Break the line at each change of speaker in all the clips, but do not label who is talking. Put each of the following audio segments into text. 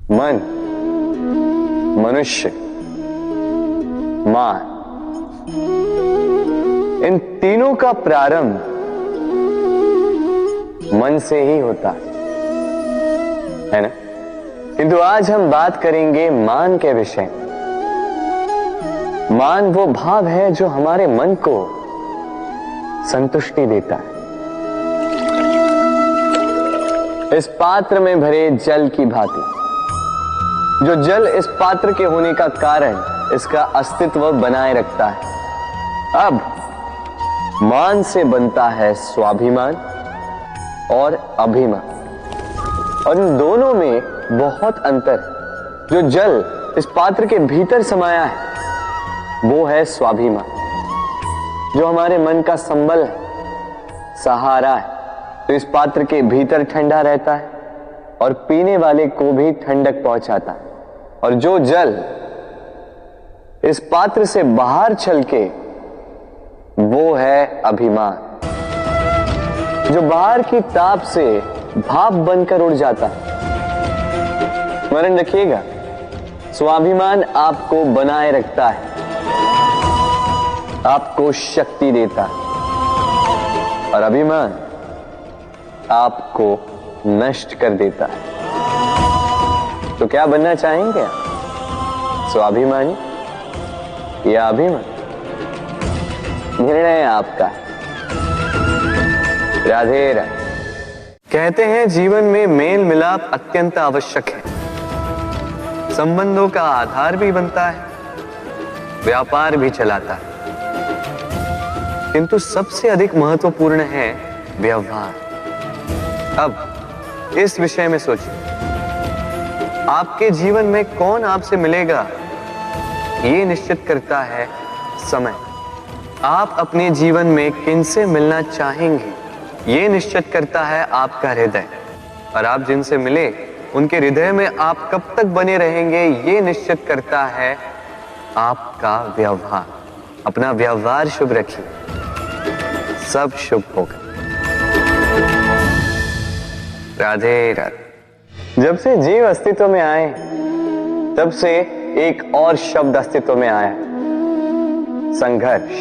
मन, मनुष्य, मान, इन तीनों का प्रारंभ मन से ही होता है ना। किंतु आज हम बात करेंगे मान के विषय। मान वो भाव है जो हमारे मन को संतुष्टि देता है। इस पात्र में भरे जल की भांति, जो जल इस पात्र के होने का कारण इसका अस्तित्व बनाए रखता है। अब मान से बनता है स्वाभिमान और अभिमान, और इन दोनों में बहुत अंतर है। जो जल इस पात्र के भीतर समाया है वो है स्वाभिमान, जो हमारे मन का संबल है, सहारा है, तो इस पात्र के भीतर ठंडा रहता है और पीने वाले को भी ठंडक पहुंचाता है। और जो जल इस पात्र से बाहर छलके वो है अभिमान, जो बाहर की ताप से भाप बनकर उड़ जाता है। स्मरण रखिएगा, स्वाभिमान आपको बनाए रखता है, आपको शक्ति देता है, और अभिमान आपको नष्ट कर देता है। तो क्या बनना चाहेंगे आप, स्वाभिमानी या अभिमानी? निर्णय आपका है। राधे राधे। कहते हैं जीवन में मेल मिलाप अत्यंत आवश्यक है, संबंधों का आधार भी बनता है, व्यापार भी चलाता है, किंतु सबसे अधिक महत्वपूर्ण है व्यवहार। अब इस विषय में सोचिए, आपके जीवन में कौन आपसे मिलेगा ये निश्चित करता है समय। आप अपने जीवन में किनसे मिलना चाहेंगे ये निश्चित करता है आपका हृदय, और आप जिनसे मिले उनके हृदय में आप कब तक बने रहेंगे ये निश्चित करता है आपका व्यवहार। अपना व्यवहार शुभ रखिए, सब शुभ होगा। राधे राधे। जब से जीव अस्तित्व में आए तब से एक और शब्द अस्तित्व में आया, संघर्ष।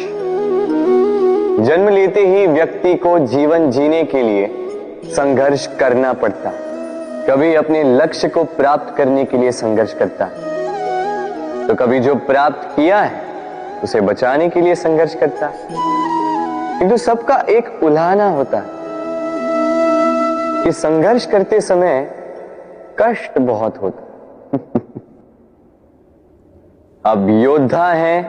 जन्म लेते ही व्यक्ति को जीवन जीने के लिए संघर्ष करना पड़ता। कभी अपने लक्ष्य को प्राप्त करने के लिए संघर्ष करता है, तो कभी जो प्राप्त किया है उसे बचाने के लिए संघर्ष करता है। किंतु सबका एक उल्हाना होता है कि संघर्ष करते समय कष्ट बहुत होता। अब योद्धा है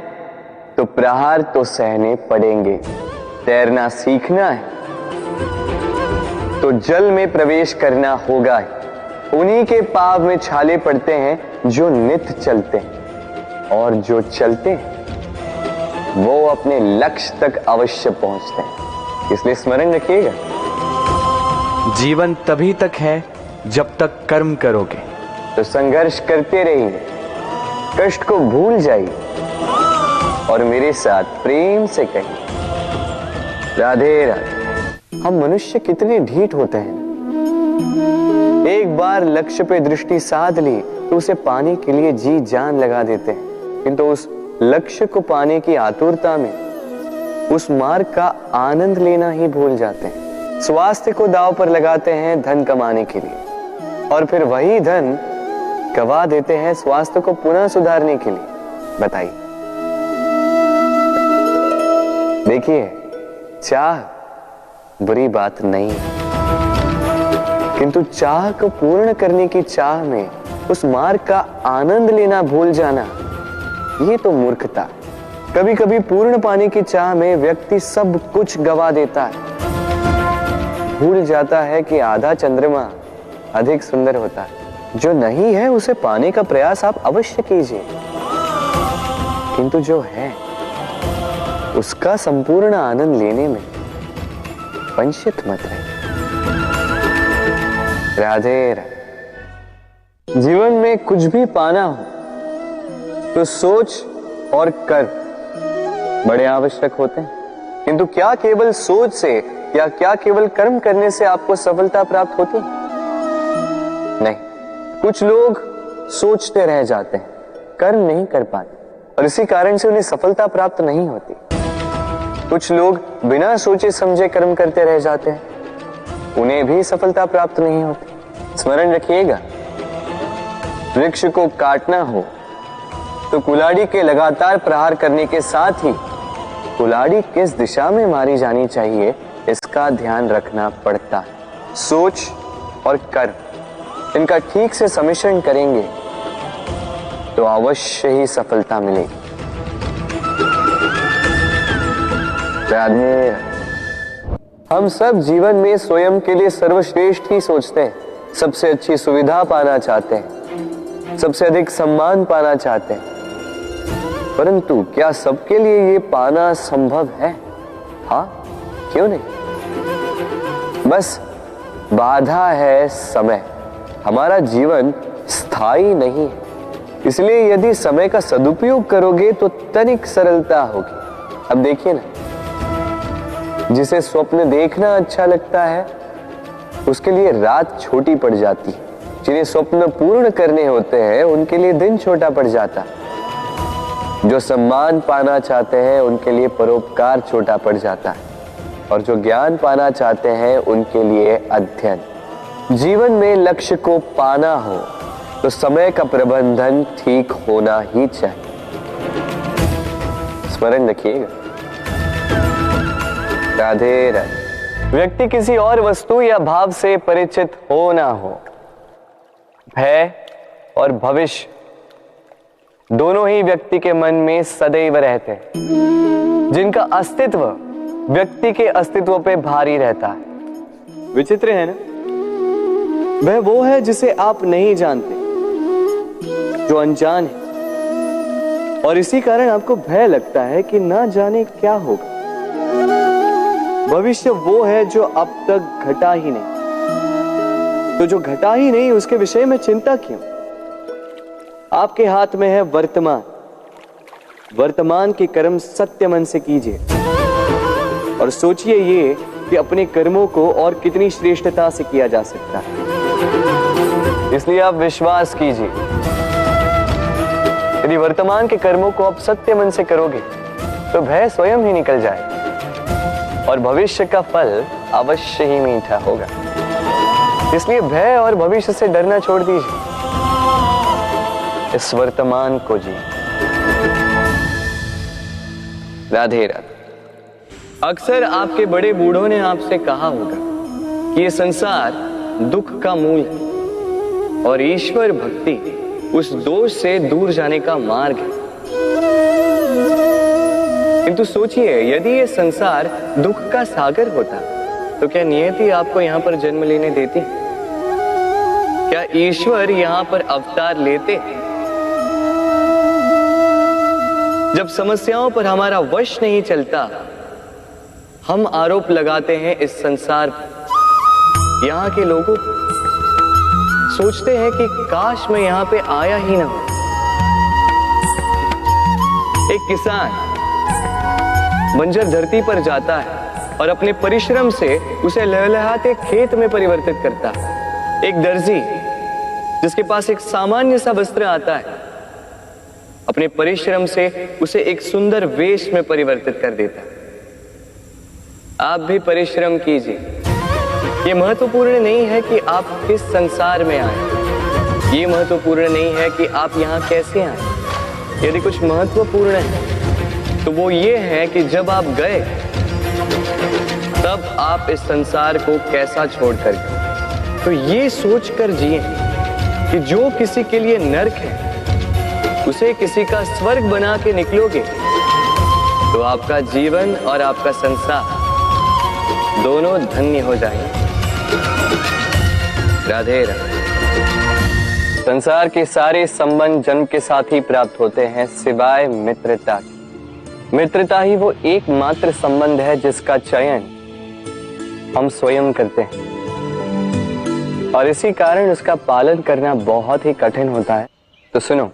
तो प्रहार तो सहने पड़ेंगे। तैरना सीखना है तो जल में प्रवेश करना होगा ही। उन्हीं के पाव में छाले पड़ते हैं जो नित चलते हैं, और जो चलते हैं वो अपने लक्ष्य तक अवश्य पहुंचते हैं। इसलिए स्मरण रखिएगा,
जीवन तभी तक है जब तक कर्म करोगे।
तो संघर्ष करते रहिए, कष्ट को भूल जाइए और मेरे साथ प्रेम से कहिए राधे राधे। हम मनुष्य कितने ढीठ होते हैं। एक बार लक्ष्य पे दृष्टि साध ली तो उसे पाने के लिए जी जान लगा देते हैं, किंतु उस लक्ष्य को पाने की आतुरता में उस मार्ग का आनंद लेना ही भूल जाते हैं। स्वास्थ्य को दांव पर लगाते हैं धन कमाने के लिए, और फिर वही धन गवा देते हैं स्वास्थ्य को पुनः सुधारने के लिए। बताइए। देखिए, चाह बुरी बात नहीं है, किंतु चाह को पूर्ण करने की चाह में उस मार्ग का आनंद लेना भूल जाना, ये तो मूर्खता। कभी कभी पूर्ण पाने की चाह में व्यक्ति सब कुछ गवा देता है, भूल जाता है कि आधा चंद्रमा अधिक सुंदर होता है। जो नहीं है उसे पाने का प्रयास आप अवश्य कीजिए, किंतु जो है उसका संपूर्ण आनंद लेने में वंचित मत रहिए। राधे राधे। जीवन में कुछ भी पाना हो तो सोच और कर्म बड़े आवश्यक होते हैं, किंतु क्या केवल सोच से या क्या केवल कर्म करने से आपको सफलता प्राप्त होती है? नहीं। कुछ लोग सोचते रह जाते हैं, कर्म नहीं कर पाते और इसी कारण से उन्हें सफलता प्राप्त नहीं होती। कुछ लोग बिना सोचे समझे कर्म करते रह जाते हैं, उन्हें भी सफलता प्राप्त नहीं होती। स्मरण रखिएगा, वृक्ष को काटना हो तो कुल्हाड़ी के लगातार प्रहार करने के साथ ही कुल्हाड़ी किस दिशा में मारी जानी चाहिए इसका ध्यान रखना पड़ता है। सोच और कर्म इनका ठीक से सम्मिश्रण करेंगे तो अवश्य ही सफलता मिलेगी। राधे। हम सब जीवन में स्वयं के लिए सर्वश्रेष्ठ ही सोचते हैं, सबसे अच्छी सुविधा पाना चाहते हैं, सबसे अधिक सम्मान पाना चाहते हैं, परंतु क्या सबके लिए ये पाना संभव है? हाँ, क्यों नहीं? बस बाधा है समय। हमारा जीवन स्थायी नहीं है, इसलिए यदि समय का सदुपयोग करोगे तो तनिक सरलता होगी। अब देखिए ना, जिसे स्वप्न देखना अच्छा लगता है उसके लिए रात छोटी पड़ जाती है, जिन्हें स्वप्न पूर्ण करने होते हैं उनके लिए दिन छोटा पड़ जाता है, जो सम्मान पाना चाहते हैं उनके लिए परोपकार छोटा पड़ जाता है और जो ज्ञान पाना चाहते हैं उनके लिए अध्ययन। जीवन में लक्ष्य को पाना हो तो समय का प्रबंधन ठीक होना ही चाहिए। स्मरण रखिएगा। राधे राधे। व्यक्ति किसी और वस्तु या भाव से परिचित हो ना हो, भय और भविष्य दोनों ही व्यक्ति के मन में सदैव रहते हैं, जिनका अस्तित्व व्यक्ति के अस्तित्व पे भारी रहता है। विचित्र है ना? वह वो है जिसे आप नहीं जानते, जो अनजान है, और इसी कारण आपको भय लगता है कि ना जाने क्या होगा। भविष्य वो है जो अब तक घटा ही नहीं, तो जो घटा ही नहीं उसके विषय में चिंता क्यों? आपके हाथ में है वर्तमान। वर्तमान के कर्म सत्य मन से कीजिए और सोचिए ये कि अपने कर्मों को और कितनी श्रेष्ठता से किया जा सकता है। इसलिए आप विश्वास कीजिए, यदि वर्तमान के कर्मों को आप सत्य मन से करोगे तो भय स्वयं ही निकल जाएगा और भविष्य का फल अवश्य ही मीठा होगा। इसलिए भय और भविष्य से डरना छोड़ दीजिए, इस वर्तमान को जी। राधे राधे। अक्सर आपके बड़े बूढ़ों ने आपसे कहा होगा कि ये संसार दुख का मूल है और ईश्वर भक्ति उस दोष से दूर जाने का मार्ग है। किंतु सोचिए, यदि ये संसार दुख का सागर होता तो क्या नियति आपको यहां पर जन्म लेने देती? क्या ईश्वर यहां पर अवतार लेते? जब समस्याओं पर हमारा वश नहीं चलता, हम आरोप लगाते हैं इस संसार पर। यहाँ के लोगों सोचते हैं कि काश मैं यहाँ पे आया ही ना हो। एक किसान बंजर धरती पर जाता है और अपने परिश्रम से उसे लहलहाते खेत में परिवर्तित करता है। एक दर्जी जिसके पास एक सामान्य सा वस्त्र आता है, अपने परिश्रम से उसे एक सुंदर वेश में परिवर्तित कर देता है। आप भी परिश्रम कीजिए। ये महत्वपूर्ण नहीं है कि आप किस संसार में आए, ये महत्वपूर्ण नहीं है कि आप यहाँ कैसे आए। यदि कुछ महत्वपूर्ण है तो वो ये है कि जब आप गए तब आप इस संसार को कैसा छोड़कर गए। तो ये सोचकर जिए कि जो किसी के लिए नरक है उसे किसी का स्वर्ग बना के निकलोगे तो आपका जीवन और आपका संसार दोनों धन्य हो जाएंगे। राधे राधे। संसार के सारे संबंध जन्म के साथ ही प्राप्त होते हैं सिवाय मित्रता की। मित्रता ही वो एकमात्र संबंध है जिसका चयन हम स्वयं करते हैं और इसी कारण उसका पालन करना बहुत ही कठिन होता है। तो सुनो,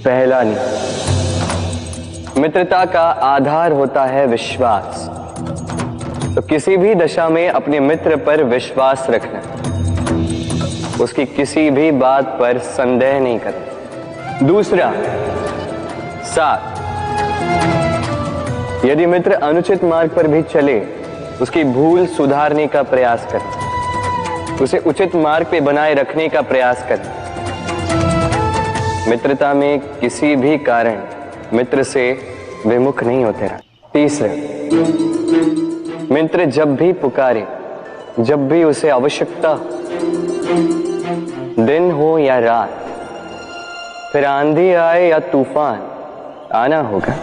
पहला नियम, मित्रता का आधार होता है विश्वास। तो किसी भी दशा में अपने मित्र पर विश्वास रखना, उसकी किसी भी बात पर संदेह नहीं करना। दूसरा, 7, यदि मित्र अनुचित मार्ग पर भी चले, उसकी भूल सुधारने का प्रयास करें, उसे उचित मार्ग पे बनाए रखने का प्रयास करें। मित्रता में किसी भी कारण मित्र से विमुख नहीं होते रहा। तीसरा, मित्र जब भी पुकारे, जब भी उसे आवश्यकता, दिन हो या रात, फिर आंधी आए या तूफान, आना होगा,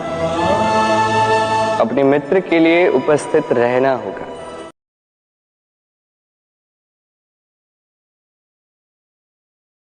अपने मित्र के लिए उपस्थित रहना होगा।